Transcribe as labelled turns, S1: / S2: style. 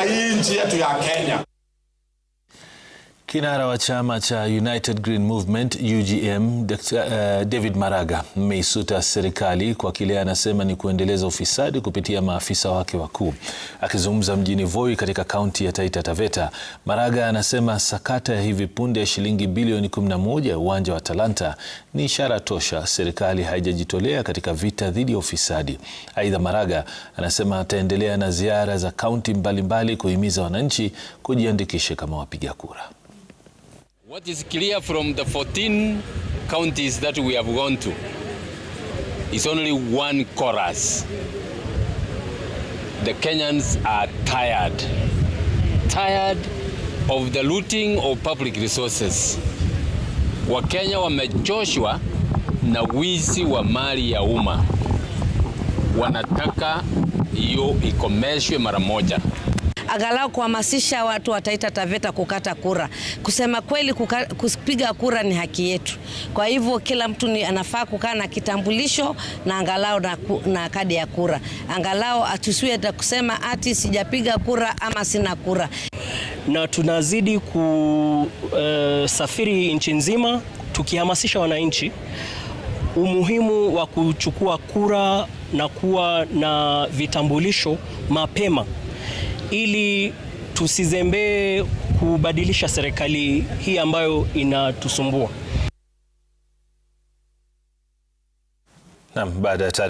S1: ya hii nchi yetu ya Kenya.
S2: Kinara wa chama cha United Green Movement UGM, David Maraga ameisuta serikali kwa kile anasema ni kuendeleza ufisadi kupitia maafisa wake wakuu. Akizungumza mjini Voi katika kaunti ya Taita Taveta, Maraga anasema sakata ya hivi punde ya shilingi bilioni 11 ya uwanja wa Talanta ni ishara tosha serikali haijajitolea katika vita dhidi ya ufisadi. Aidha, Maraga anasema ataendelea na ziara za kaunti mbalimbali kuhimiza wananchi kujiandikisha kama wapiga kura.
S3: What is clear from the 14 counties that we have gone to is only one chorus. The Kenyans are tired of the looting of public resources. Wakenya wamechoshwa na wizi wa mali ya umma. Wanataka hiyo ikomeshwe mara moja.
S4: Angalau kuhamasisha watu wa Taita Taveta kukata kura. Kusema kweli, kupiga kura ni haki yetu. Kwa hivyo kila mtu anafaa kukaa na kitambulisho na angalau na kadi ya kura. Angalau atusiwe kusema ati sijapiga kura ama sina kura.
S5: Na tunazidi kusafiri nchi nzima tukihamasisha wananchi umuhimu wa kuchukua kura na kuwa na vitambulisho mapema, ili tusizembee kubadilisha serikali hii ambayo inatusumbua.
S2: Baada ya